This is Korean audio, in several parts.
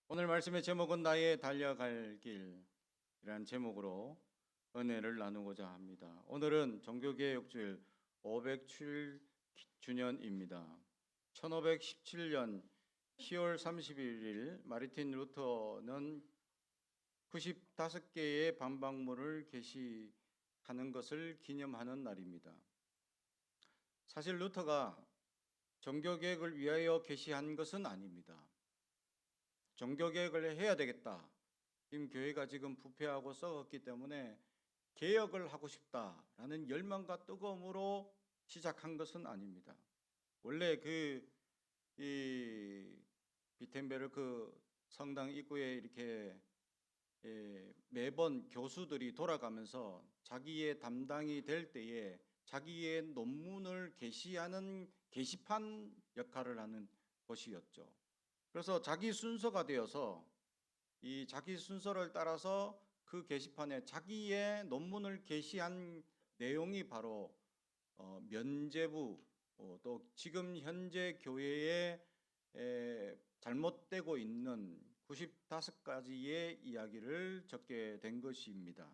오늘 말씀의 제목은 나의 달려갈 길이라는 제목으로 은혜를 나누고자 합니다. 오늘은 종교개혁주일 507주년입니다. 1517년 10월 31일 마르틴 루터는 95개의 반박문을 게시하는 것을 기념하는 날입니다. 사실 루터가 종교개혁을 위하여 게시한 것은 아닙니다. 종교개혁을 해야 되겠다. 지금 교회가 지금 부패하고 썩었기 때문에 개혁을 하고 싶다라는 열망과 뜨거움으로 시작한 것은 아닙니다. 원래 이 비텐베르크 성당 입구에 이렇게 매번 교수들이 돌아가면서 자기의 담당이 될 때에 자기의 논문을 게시하는 게시판 역할을 하는 곳이었죠. 그래서 자기 순서가 되어서 이 자기 순서를 따라서 그 게시판에 자기의 논문을 게시한 내용이 바로 면죄부 또 지금 현재 교회에 잘못되고 있는 95가지의 이야기를 적게 된 것입니다.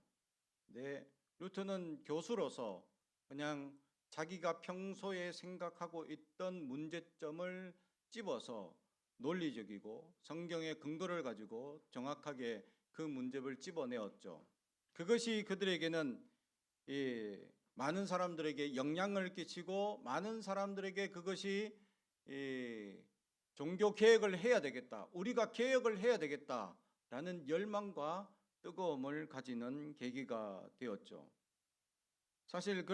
네, 루터는 교수로서 그냥 자기가 평소에 생각하고 있던 문제점을 집어서 논리적이고 성경의 근거를 가지고 정확하게 그 문제를 집어내었죠. 그것이 그들에게는 많은 사람들에게 영향을 끼치고 많은 사람들에게 그것이 종교 개혁을 해야 되겠다, 우리가 개혁을 해야 되겠다라는 열망과 뜨거움을 가지는 계기가 되었죠. 사실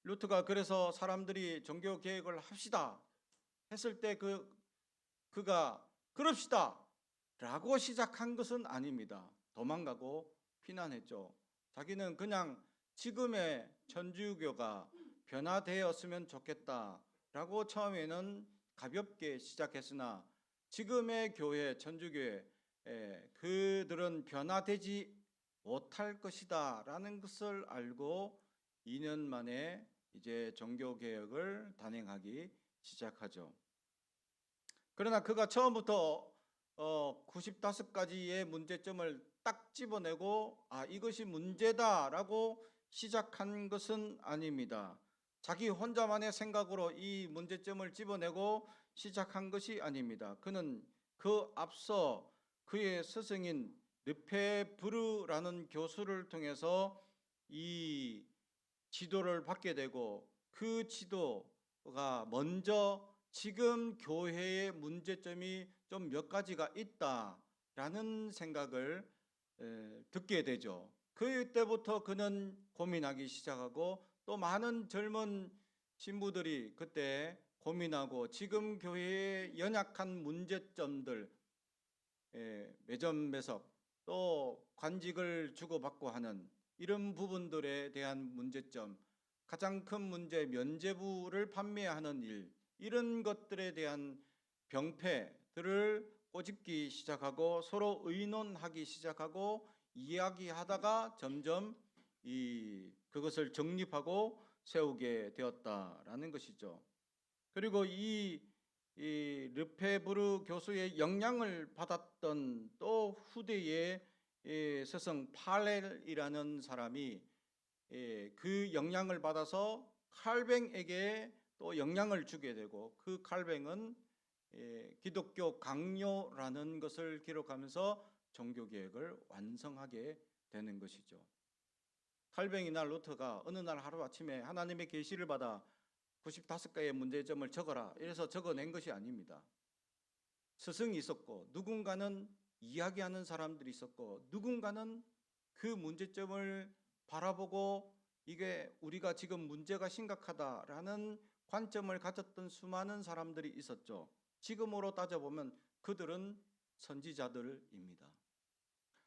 루트가 그래서 사람들이 종교 개혁을 합시다 했을 때 그가 그럽시다 라고 시작한 것은 아닙니다. 도망가고 피난했죠. 자기는 그냥 지금의 천주교가 변화되었으면 좋겠다라고 처음에는 가볍게 시작했으나 지금의 교회, 천주교회 그들은 변화되지 못할 것이다 라는 것을 알고 2년 만에 이제 종교개혁을 단행하기 시작하죠. 그러나 그가 처음부터 95가지의 문제점을 딱 집어내고 이것이 문제다라고 시작한 것은 아닙니다. 자기 혼자만의 생각으로 이 문제점을 집어내고 시작한 것이 아닙니다. 그는 그 앞서 그의 스승인 르페브르라는 교수를 통해서 이 지도를 받게 되고 그 지도가 먼저 지금 교회의 문제점이 좀 몇 가지가 있다라는 생각을 듣게 되죠. 그때부터 그는 고민하기 시작하고 또 많은 젊은 신부들이 그때 고민하고 지금 교회의 연약한 문제점들, 매점매석 또 관직을 주고받고 하는 이런 부분들에 대한 문제점, 가장 큰 문제 면죄부를 판매하는 일, 이런 것들에 대한 병폐들을 꼬집기 시작하고 서로 의논하기 시작하고 이야기하다가 점점 그것을 정립하고 세우게 되었다라는 것이죠. 그리고 이 르페브르 교수의 영향을 받았던 또 후대의 스승 팔렐이라는 사람이 그 영향을 받아서 칼뱅에게 또 영향을 주게 되고 그 칼뱅은 기독교 강요라는 것을 기록하면서 종교개혁을 완성하게 되는 것이죠. 칼뱅이나 루터가 어느 날 하루아침에 하나님의 계시를 받아 95가지의 문제점을 적어라 이래서 적어낸 것이 아닙니다. 스승이 있었고 누군가는 이야기하는 사람들이 있었고 누군가는 그 문제점을 바라보고 이게 우리가 지금 문제가 심각하다라는 관점을 가졌던 수많은 사람들이 있었죠. 지금으로 따져보면 그들은 선지자들입니다.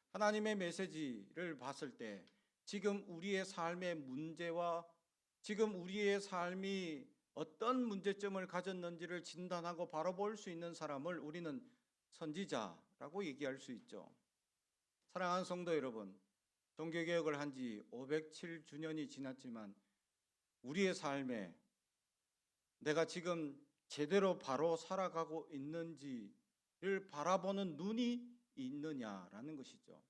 하나님의 메시지를 봤을 때 지금 우리의 삶의 문제와 지금 우리의 삶이 어떤 문제점을 가졌는지를 진단하고 바라볼 수 있는 사람을 우리는 선지자라고 얘기할 수 있죠. 사랑하는 성도 여러분, 종교개혁을 한 지 507주년이 지났지만 우리의 삶에 내가 지금 제대로 바로 살아가고 있는지를 바라보는 눈이 있느냐라는 것이죠.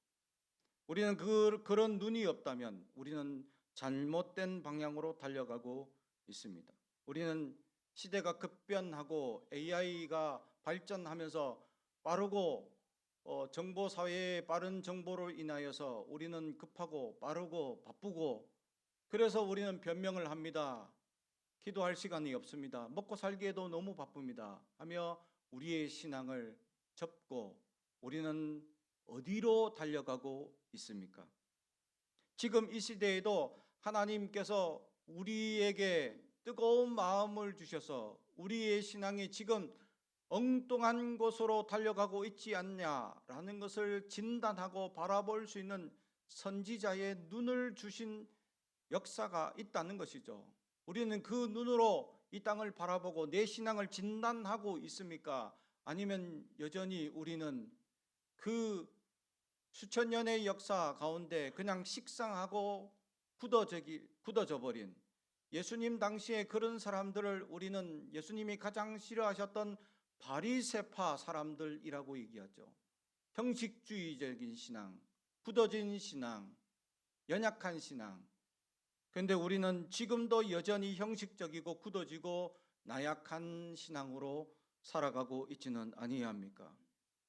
우리는 그런 눈이 없다면 우리는 잘못된 방향으로 달려가고 있습니다. 우리는 시대가 급변하고 AI가 발전하면서 빠르고 정보 사회의 빠른 정보로 인하여서 우리는 급하고 빠르고 바쁘고, 그래서 우리는 변명을 합니다. 기도할 시간이 없습니다. 먹고 살기에도 너무 바쁩니다. 하며 우리의 신앙을 접고 우리는 어디로 달려가고 있습니까? 지금 이 시대에도 하나님께서 우리에게 뜨거운 마음을 주셔서 우리의 신앙이 지금 엉뚱한 곳으로 달려가고 있지 않냐라는 것을 진단하고 바라볼 수 있는 선지자의 눈을 주신 역사가 있다는 것이죠. 우리는 그 눈으로 이 땅을 바라보고 내 신앙을 진단하고 있습니까? 아니면 여전히 우리는 그 수천 년의 역사 가운데 그냥 식상하고 굳어져 버린, 예수님 당시에 그런 사람들을 우리는 예수님이 가장 싫어하셨던 바리새파 사람들이라고 얘기하죠. 형식주의적인 신앙, 굳어진 신앙, 연약한 신앙. 그런데 우리는 지금도 여전히 형식적이고 굳어지고 나약한 신앙으로 살아가고 있지는 아니합니까?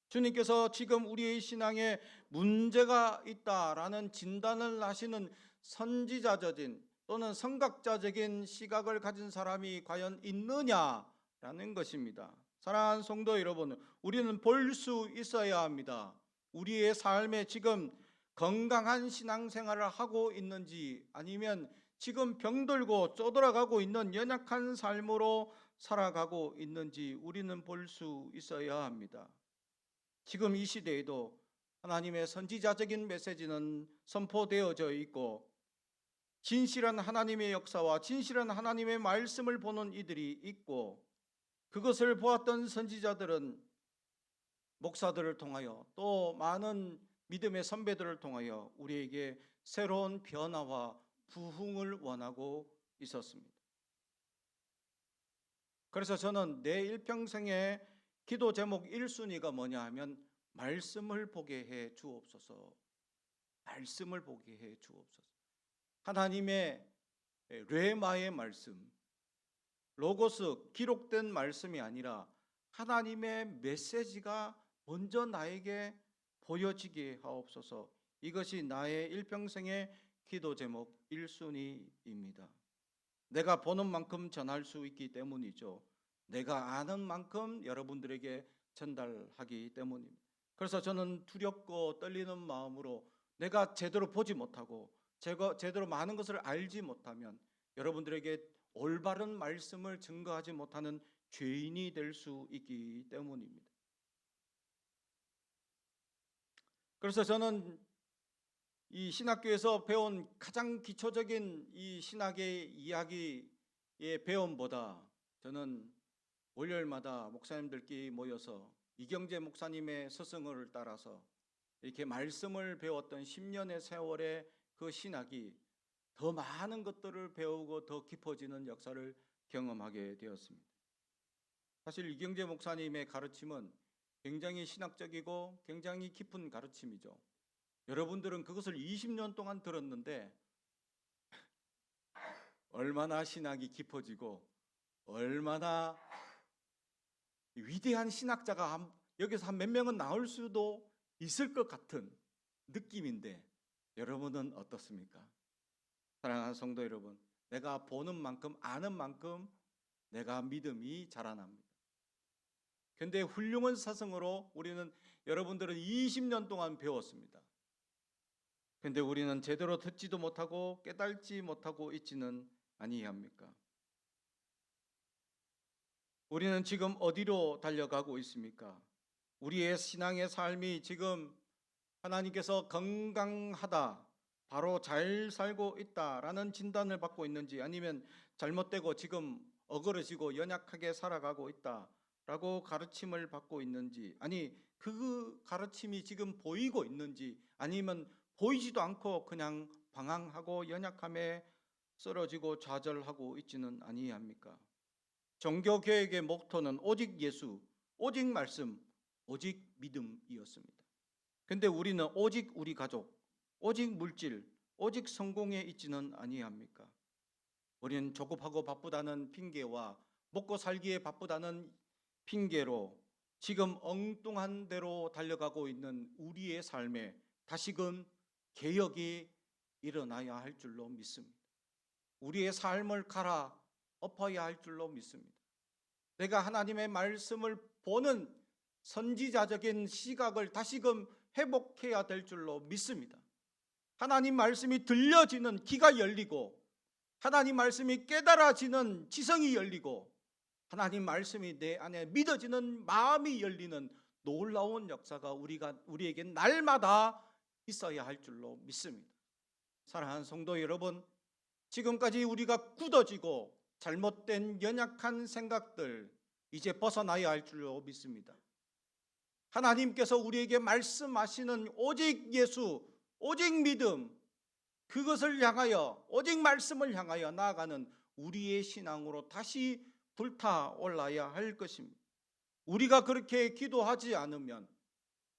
주님께서 지금 우리의 신앙에 문제가 있다라는 진단을 하시는 선지자적인 또는 선각자적인 시각을 가진 사람이 과연 있느냐라는 것입니다. 사랑하는 성도 여러분, 우리는 볼 수 있어야 합니다. 우리의 삶에 지금 건강한 신앙생활을 하고 있는지, 아니면 지금 병들고 쪼들어가고 있는 연약한 삶으로 살아가고 있는지 우리는 볼 수 있어야 합니다. 지금 이 시대에도 하나님의 선지자적인 메시지는 선포되어져 있고, 진실한 하나님의 역사와 진실한 하나님의 말씀을 보는 이들이 있고, 그것을 보았던 선지자들은 목사들을 통하여 또 많은 믿음의 선배들을 통하여 우리에게 새로운 변화와 부흥을 원하고 있었습니다. 그래서 저는 내 일평생의 기도 제목 1순위가 뭐냐 하면 말씀을 보게 해 주옵소서. 말씀을 보게 해 주옵소서. 하나님의 레마의 말씀, 로고스, 기록된 말씀이 아니라 하나님의 메시지가 먼저 나에게 보여지게 하옵소서. 이것이 나의 일평생의 기도 제목 1순위입니다. 내가 보는 만큼 전할 수 있기 때문이죠. 내가 아는 만큼 여러분들에게 전달하기 때문입니다. 그래서 저는 두렵고 떨리는 마음으로 내가 제대로 보지 못하고 제대로 많은 것을 알지 못하면 여러분들에게 올바른 말씀을 증거하지 못하는 죄인이 될 수 있기 때문입니다. 그래서 저는 이 신학교에서 배운 가장 기초적인 이 신학의 이야기의 배움보다 저는 월요일마다 목사님들끼리 모여서 이경재 목사님의 스승을 따라서 이렇게 말씀을 배웠던 10년의 세월의 그 신학이 더 많은 것들을 배우고 더 깊어지는 역사를 경험하게 되었습니다. 사실 이경재 목사님의 가르침은 굉장히 신학적이고 굉장히 깊은 가르침이죠. 여러분들은 그것을 20년 동안 들었는데 얼마나 신학이 깊어지고 얼마나 위대한 신학자가 여기서 한 몇 명은 나올 수도 있을 것 같은 느낌인데 여러분은 어떻습니까? 사랑하는 성도 여러분, 내가 보는 만큼 아는 만큼 내가 믿음이 자라납니다. 그런데 훌륭한 사성으로 우리는 여러분들은 20년 동안 배웠습니다. 그런데 우리는 제대로 듣지도 못하고 깨달지 못하고 있지는 아니합니까? 우리는 지금 어디로 달려가고 있습니까? 우리의 신앙의 삶이 지금 하나님께서 건강하다, 바로 잘 살고 있다라는 진단을 받고 있는지, 아니면 잘못되고 지금 어그러지고 연약하게 살아가고 있다라고 가르침을 받고 있는지, 아니 그 가르침이 지금 보이고 있는지, 아니면 보이지도 않고 그냥 방황하고 연약함에 쓰러지고 좌절하고 있지는 아니합니까? 종교개혁의 목토는 오직 예수, 오직 말씀, 오직 믿음이었습니다. 근데 우리는 오직 우리 가족, 오직 물질, 오직 성공에 있지는 아니합니까? 우리는 조급하고 바쁘다는 핑계와 먹고 살기에 바쁘다는 핑계로 지금 엉뚱한 대로 달려가고 있는 우리의 삶에 다시금 개혁이 일어나야 할 줄로 믿습니다. 우리의 삶을 갈아엎어야 할 줄로 믿습니다. 내가 하나님의 말씀을 보는 선지자적인 시각을 다시금 회복해야 될 줄로 믿습니다. 하나님 말씀이 들려지는 귀가 열리고, 하나님 말씀이 깨달아지는 지성이 열리고, 하나님 말씀이 내 안에 믿어지는 마음이 열리는 놀라운 역사가 우리에게 날마다 있어야 할 줄로 믿습니다. 사랑하는 성도 여러분, 지금까지 우리가 굳어지고 잘못된 연약한 생각들 이제 벗어나야 할 줄로 믿습니다. 하나님께서 우리에게 말씀하시는 오직 예수, 오직 믿음, 그것을 향하여, 오직 말씀을 향하여 나아가는 우리의 신앙으로 다시 불타올라야 할 것입니다. 우리가 그렇게 기도하지 않으면,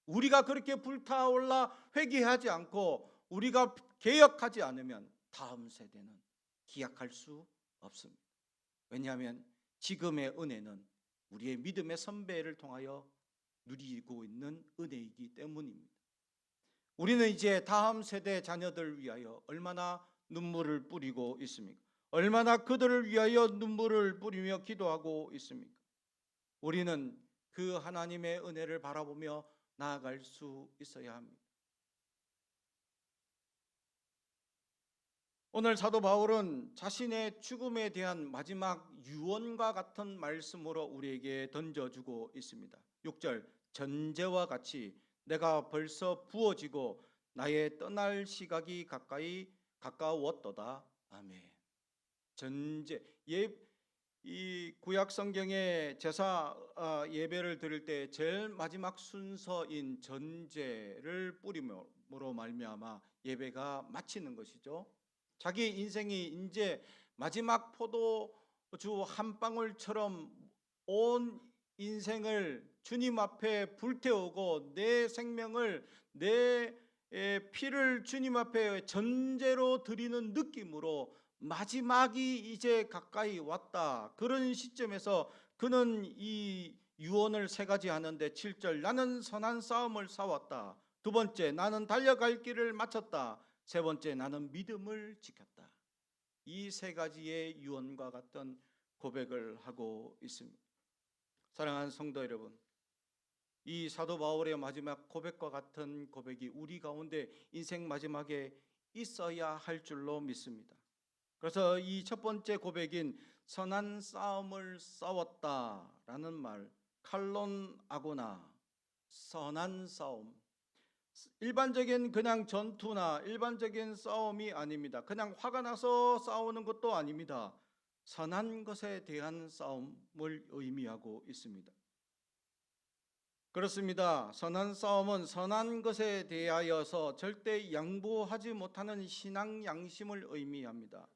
우리가 그렇게 불타올라 회개하지 않고 우리가 개혁하지 않으면 다음 세대는 기약할 수 없습니다. 왜냐하면 지금의 은혜는 우리의 믿음의 선배를 통하여 누리고 있는 은혜이기 때문입니다. 우리는 이제 다음 세대 자녀들을 위하여 얼마나 눈물을 뿌리고 있습니까? 얼마나 그들을 위하여 눈물을 뿌리며 기도하고 있습니까? 우리는 그 하나님의 은혜를 바라보며 나아갈 수 있어야 합니다. 오늘 사도 바울은 자신의 죽음에 대한 마지막 유언과 같은 말씀으로 우리에게 던져주고 있습니다. 6절, 전제와 같이 내가 벌써 부어지고 나의 떠날 시각이 가까웠도다. 아멘. 전제, 이 구약 성경의 제사 예배를 드릴 때 제일 마지막 순서인 전제를 뿌림으로 말미암아 예배가 마치는 것이죠. 자기 인생이 이제 마지막 포도주 한 방울처럼 온 인생을 주님 앞에 불태우고 내 생명을, 내 피를 주님 앞에 전제로 드리는 느낌으로 마지막이 이제 가까이 왔다. 그런 시점에서 그는 이 유언을 세 가지 하는데 7절, 나는 선한 싸움을 싸웠다. 두 번째, 나는 달려갈 길을 마쳤다. 세 번째, 나는 믿음을 지켰다. 이 세 가지의 유언과 같은 고백을 하고 있습니다. 사랑하는 성도 여러분, 이 사도 바울의 마지막 고백과 같은 고백이 우리 가운데 인생 마지막에 있어야 할 줄로 믿습니다. 그래서 이 첫 번째 고백인 선한 싸움을 싸웠다라는 말, 칼론 아고나, 선한 싸움, 일반적인 그냥 전투나 일반적인 싸움이 아닙니다. 그냥 화가 나서 싸우는 것도 아닙니다. 선한 것에 대한 싸움을 의미하고 있습니다. 그렇습니다. 선한 싸움은 선한 것에 대하여서 절대 양보하지 못하는 신앙 양심을 의미합니다.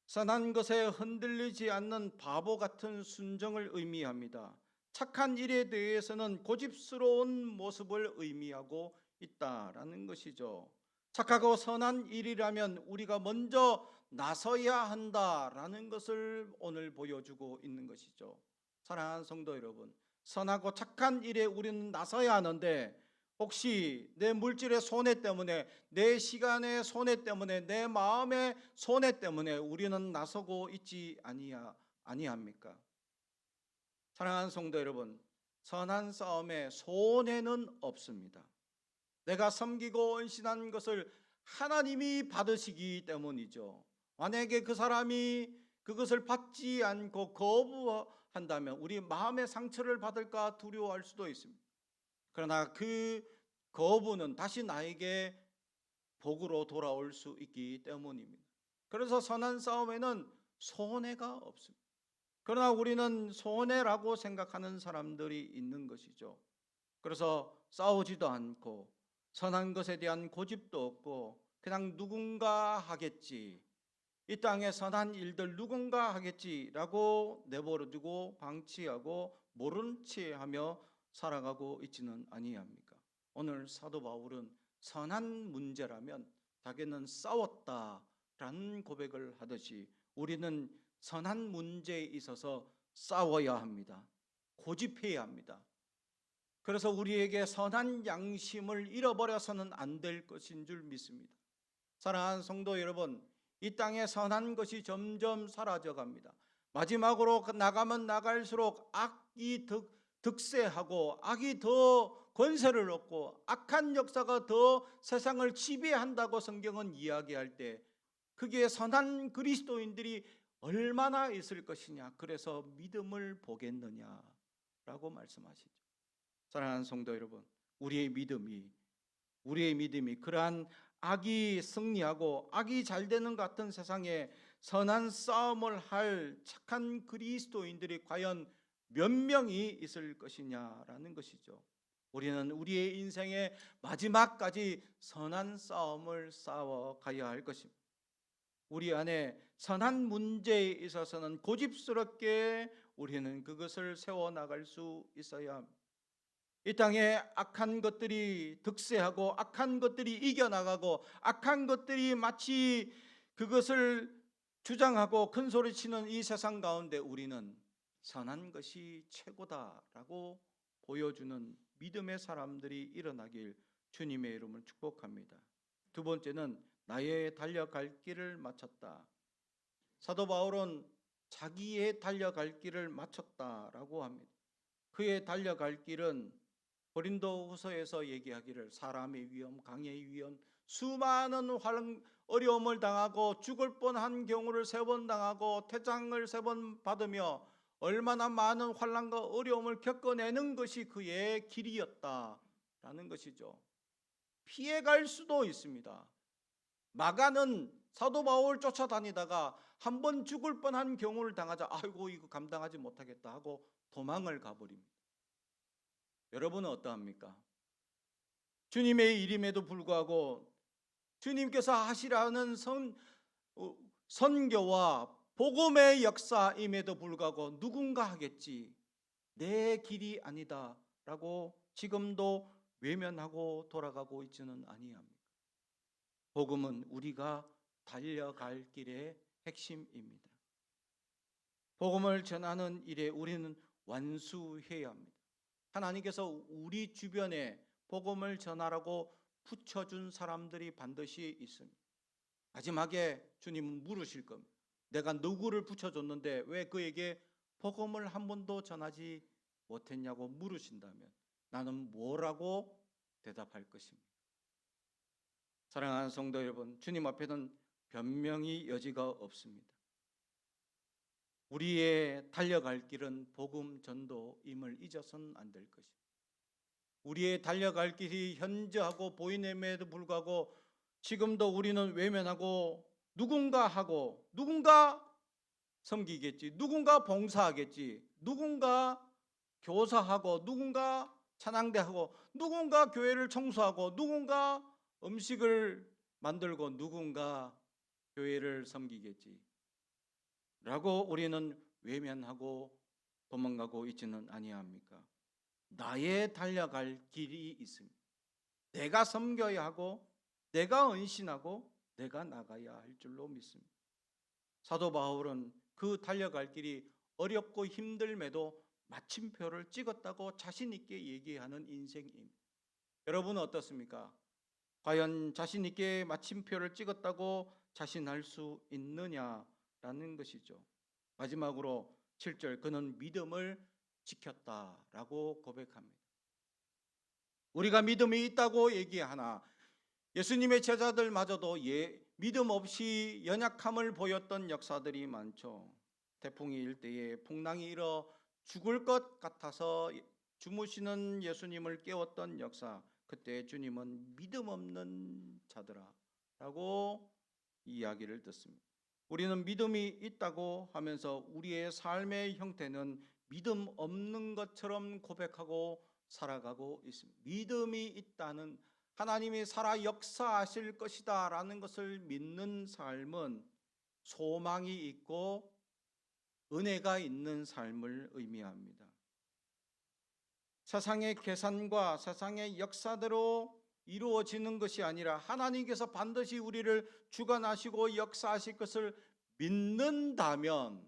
선한 것에 흔들리지 않는 바보 같은 순정을 의미합니다. 착한 일에 대해서는 고집스러운 모습을 의미하고 있다라는 것이죠. 착하고 선한 일이라면 우리가 먼저 나서야 한다라는 것을 오늘 보여주고 있는 것이죠. 사랑하는 성도 여러분, 선하고 착한 일에 우리는 나서야 하는데 혹시 내 물질의 손해 때문에, 내 시간의 손해 때문에, 내 마음의 손해 때문에 우리는 나서고 있지 아니합니까? 사랑하는 성도 여러분, 선한 싸움에 손해는 없습니다. 내가 섬기고 헌신한 것을 하나님이 받으시기 때문이죠. 만약에 그 사람이 그것을 받지 않고 거부한다면 우리 마음의 상처를 받을까 두려워할 수도 있습니다. 그러나 그 거부는 다시 나에게 복으로 돌아올 수 있기 때문입니다. 그래서 선한 싸움에는 손해가 없습니다. 그러나 우리는 손해라고 생각하는 사람들이 있는 것이죠. 그래서 싸우지도 않고 선한 것에 대한 고집도 없고 그냥 누군가 하겠지, 이 땅에 선한 일들 누군가 하겠지라고 내버려두고 방치하고 모른 채 하며 살아가고 있지는 아니합니까? 오늘 사도 바울은 선한 문제라면 자기는 싸웠다라는 고백을 하듯이 우리는 선한 문제에 있어서 싸워야 합니다. 고집해야 합니다. 그래서 우리에게 선한 양심을 잃어버려서는 안 될 것인 줄 믿습니다. 사랑하는 성도 여러분, 이 땅에 선한 것이 점점 사라져 갑니다. 마지막으로 나가면 나갈수록 악이 득세하고 악이 더 권세를 얻고 악한 역사가 더 세상을 지배한다고 성경은 이야기할 때 그게 선한 그리스도인들이 얼마나 있을 것이냐, 그래서 믿음을 보겠느냐라고 말씀하시죠. 사랑하는 성도 여러분, 우리의 믿음이 그러한 악이 승리하고 악이 잘 되는 것 같은 세상에 선한 싸움을 할 착한 그리스도인들이 과연 몇 명이 있을 것이냐라는 것이죠. 우리는 우리의 인생의 마지막까지 선한 싸움을 싸워 가야 할 것입니다. 우리 안에 선한 문제에 있어서는 고집스럽게 우리는 그것을 세워나갈 수 있어야 합니다. 이 땅에 악한 것들이 득세하고 악한 것들이 이겨나가고 악한 것들이 마치 그것을 주장하고 큰소리치는 이 세상 가운데 우리는 선한 것이 최고다라고 보여주는 믿음의 사람들이 일어나길 주님의 이름을 축복합니다. 두 번째는 나의 달려갈 길을 마쳤다. 사도 바울은 자기의 달려갈 길을 마쳤다라고 합니다. 그의 달려갈 길은 고린도후서에서 얘기하기를 사람의 위험, 강의 위험, 수많은 어려움을 당하고 죽을 뻔한 경우를 3번 당하고 퇴장을 3번 받으며 얼마나 많은 환난과 어려움을 겪어내는 것이 그의 길이었다라는 것이죠. 피해갈 수도 있습니다. 마가는 사도 바울 쫓아다니다가 한번 죽을 뻔한 경우를 당하자 아이고 이거 감당하지 못하겠다 하고 도망을 가버립니다. 여러분은 어떠합니까? 주님의 이름에도 불구하고 주님께서 하시라는 선교와 복음의 역사임에도 불구하고 누군가 하겠지, 내 길이 아니다 라고 지금도 외면하고 돌아가고 있지는 아니합니까? 복음은 우리가 달려갈 길의 핵심입니다. 복음을 전하는 일에 우리는 완수해야 합니다. 하나님께서 우리 주변에 복음을 전하라고 붙여준 사람들이 반드시 있습니다. 마지막에 주님은 물으실 겁니다. 내가 누구를 붙여줬는데 왜 그에게 복음을 한 번도 전하지 못했냐고 물으신다면 나는 뭐라고 대답할 것입니까? 사랑하는 성도 여러분, 주님 앞에는 변명의 여지가 없습니다. 우리의 달려갈 길은 복음 전도임을 잊어서는 안 될 것입니다. 우리의 달려갈 길이 현저하고 보이냄에도 불구하고 지금도 우리는 외면하고 누군가 하고 누군가 섬기겠지, 누군가 봉사하겠지, 누군가 교사하고 누군가 찬양대하고 누군가 교회를 청소하고 누군가 음식을 만들고 누군가 교회를 섬기겠지 라고 우리는 외면하고 도망가고 있지는 아니합니까? 나의 달려갈 길이 있습니다. 내가 섬겨야 하고 내가 헌신하고 내가 나가야 할 줄로 믿습니다. 사도 바울은 그 달려갈 길이 어렵고 힘들매도 마침표를 찍었다고 자신 있게 얘기하는 인생입니다. 여러분은 어떻습니까? 과연 자신 있게 마침표를 찍었다고 자신할 수 있느냐라는 것이죠. 마지막으로 7절, 그는 믿음을 지켰다라고 고백합니다. 우리가 믿음이 있다고 얘기하나 예수님의 제자들마저도 믿음 없이 연약함을 보였던 역사들이 많죠. 태풍이 일 때에 풍랑이 일어 죽을 것 같아서 주무시는 예수님을 깨웠던 역사, 그때 주님은 믿음 없는 자들아 라고 이야기를 듣습니다. 우리는 믿음이 있다고 하면서 우리의 삶의 형태는 믿음 없는 것처럼 고백하고 살아가고 있습니다. 믿음이 있다는, 하나님이 살아 역사하실 것이다 라는 것을 믿는 삶은 소망이 있고 은혜가 있는 삶을 의미합니다. 세상의 계산과 세상의 역사대로 이루어지는 것이 아니라 하나님께서 반드시 우리를 주관하시고 역사하실 것을 믿는다면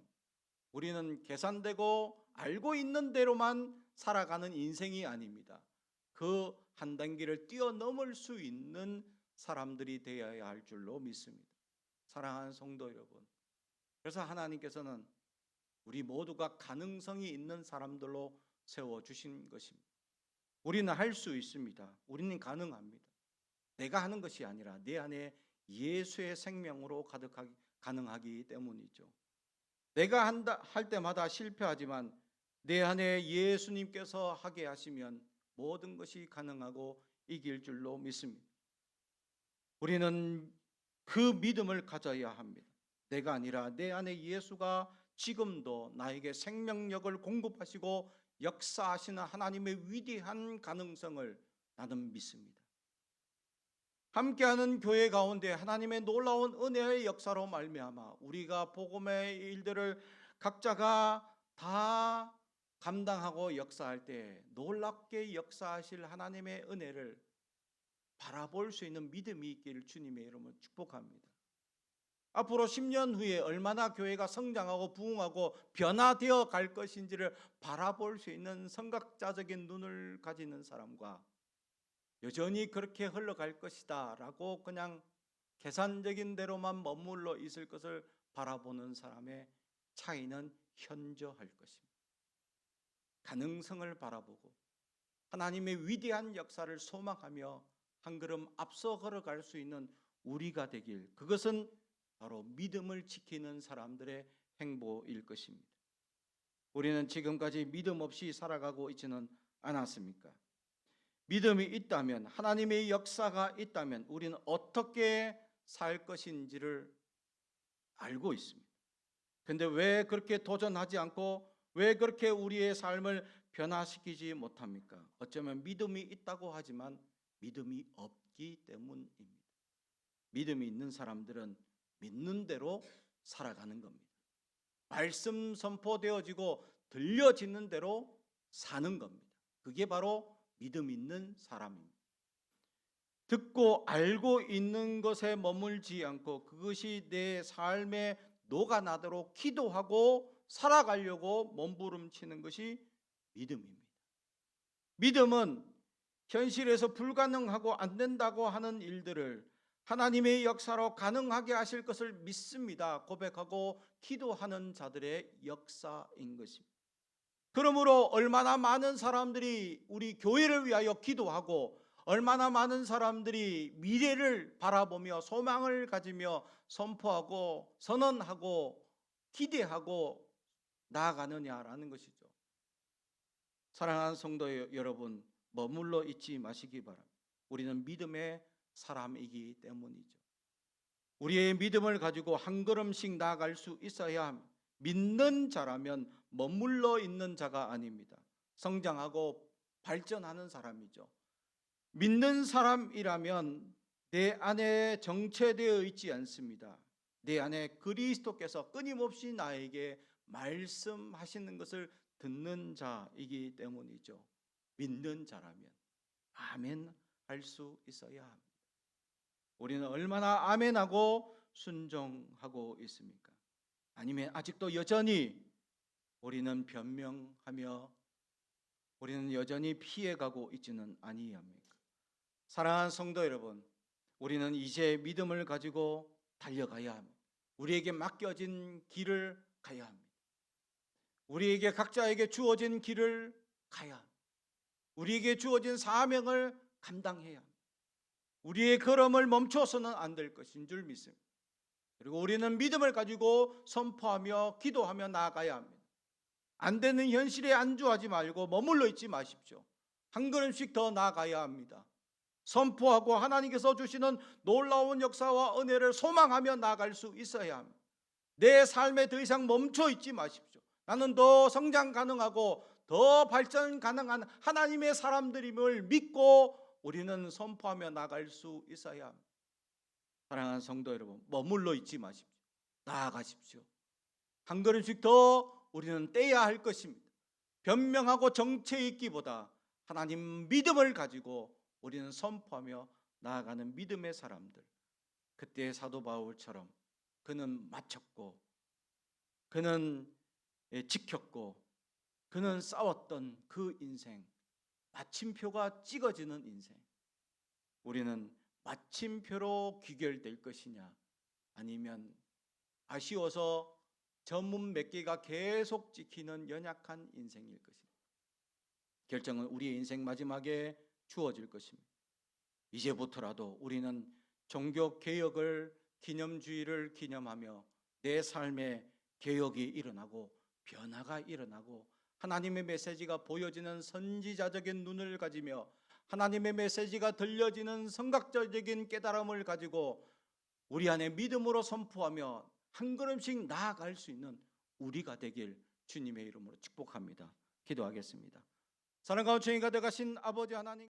우리는 계산되고 알고 있는 대로만 살아가는 인생이 아닙니다. 그 한 단계를 뛰어넘을 수 있는 사람들이 되어야 할 줄로 믿습니다. 사랑하는 성도 여러분, 그래서 하나님께서는 우리 모두가 가능성이 있는 사람들로 세워주신 것입니다. 우리는 할 수 있습니다. 우리는 가능합니다. 내가 하는 것이 아니라 내 안에 예수의 생명으로 가득하기 가능하기 때문이죠. 내가 할 때마다 실패하지만 내 안에 예수님께서 하게 하시면 모든 것이 가능하고 이길 줄로 믿습니다. 우리는 그 믿음을 가져야 합니다. 내가 아니라 내 안에 예수가 지금도 나에게 생명력을 공급하시고 역사하시는 하나님의 위대한 가능성을 나는 믿습니다. 함께하는 교회 가운데 하나님의 놀라운 은혜의 역사로 말미암아 우리가 복음의 일들을 각자가 다 감당하고 역사할 때 놀랍게 역사하실 하나님의 은혜를 바라볼 수 있는 믿음이 있기를 주님의 이름으로 축복합니다. 앞으로 10년 후에 얼마나 교회가 성장하고 부흥하고 변화되어 갈 것인지를 바라볼 수 있는 선각자적인 눈을 가지는 사람과 여전히 그렇게 흘러갈 것이다 라고 그냥 계산적인 대로만 머물러 있을 것을 바라보는 사람의 차이는 현저할 것입니다. 가능성을 바라보고 하나님의 위대한 역사를 소망하며 한 걸음 앞서 걸어갈 수 있는 우리가 되길, 그것은 바로 믿음을 지키는 사람들의 행보일 것입니다. 우리는 지금까지 믿음 없이 살아가고 있지는 않았습니까? 믿음이 있다면, 하나님의 역사가 있다면 우리는 어떻게 살 것인지를 알고 있습니다. 그런데 왜 그렇게 도전하지 않고 왜 그렇게 우리의 삶을 변화시키지 못합니까? 어쩌면 믿음이 있다고 하지만 믿음이 없기 때문입니다. 믿음이 있는 사람들은 믿는 대로 살아가는 겁니다. 말씀 선포되어지고 들려지는 대로 사는 겁니다. 그게 바로 믿음 있는 사람입니다. 듣고 알고 있는 것에 머물지 않고 그것이 내 삶에 녹아나도록 기도하고 살아가려고 몸부림치는 것이 믿음입니다. 믿음은 현실에서 불가능하고 안 된다고 하는 일들을 하나님의 역사로 가능하게 하실 것을 믿습니다. 고백하고 기도하는 자들의 역사인 것입니다. 그러므로 얼마나 많은 사람들이 우리 교회를 위하여 기도하고 얼마나 많은 사람들이 미래를 바라보며 소망을 가지며 선포하고 선언하고 기대하고 나아가느냐라는 것이죠. 사랑하는 성도 여러분, 머물러 있지 마시기 바랍니다. 우리는 믿음의 사람이기 때문이죠. 우리의 믿음을 가지고 한 걸음씩 나아갈 수 있어야 합니다. 믿는 자라면 머물러 있는 자가 아닙니다. 성장하고 발전하는 사람이죠. 믿는 사람이라면 내 안에 정체되어 있지 않습니다. 내 안에 그리스도께서 끊임없이 나에게 말씀하시는 것을 듣는 자이기 때문이죠. 믿는 자라면 아멘 할 수 있어야 합니다. 우리는 얼마나 아멘하고 순종하고 있습니까? 아니면 아직도 여전히 우리는 변명하며 우리는 여전히 피해가고 있지는 아니합니까? 사랑하는 성도 여러분, 우리는 이제 믿음을 가지고 달려가야 합니다. 우리에게 맡겨진 길을 가야 합니다. 우리에게 각자에게 주어진 길을 가야 합니다. 우리에게 주어진 사명을 감당해야 합니다. 우리의 걸음을 멈춰서는 안 될 것인 줄 믿습니다. 그리고 우리는 믿음을 가지고 선포하며 기도하며 나아가야 합니다. 안 되는 현실에 안주하지 말고 머물러 있지 마십시오. 한 걸음씩 더 나아가야 합니다. 선포하고 하나님께서 주시는 놀라운 역사와 은혜를 소망하며 나아갈 수 있어야 합니다. 내 삶에 더 이상 멈춰 있지 마십시오. 나는 더 성장 가능하고 더 발전 가능한 하나님의 사람들임을 믿고 우리는 선포하며 나아갈 수 있어야 합니다. 사랑하는 성도 여러분, 머물러 있지 마십시오. 나아가십시오. 한 걸음씩 더 우리는 떼야 할 것입니다. 변명하고 정체 있기보다 하나님 믿음을 가지고 우리는 선포하며 나아가는 믿음의 사람들. 그때 사도 바울처럼 그는 마쳤고 그는 지켰고 그는 싸웠던 그 인생, 마침표가 찍어지는 인생. 우리는 마침표로 귀결될 것이냐, 아니면 아쉬워서 전문 몇 개가 계속 찍히는 연약한 인생일 것이냐. 결정은 우리의 인생 마지막에 주어질 것입니다. 이제부터라도 우리는 종교 개혁을, 기념주의를 기념하며 내 삶에 개혁이 일어나고 변화가 일어나고 하나님의 메시지가 보여지는 선지자적인 눈을 가지며 하나님의 메시지가 들려지는 성각적인 깨달음을 가지고 우리 안에 믿음으로 선포하며 한 걸음씩 나아갈 수 있는 우리가 되길 주님의 이름으로 축복합니다. 기도하겠습니다. 사랑과 주님과 되가신 아버지 하나님,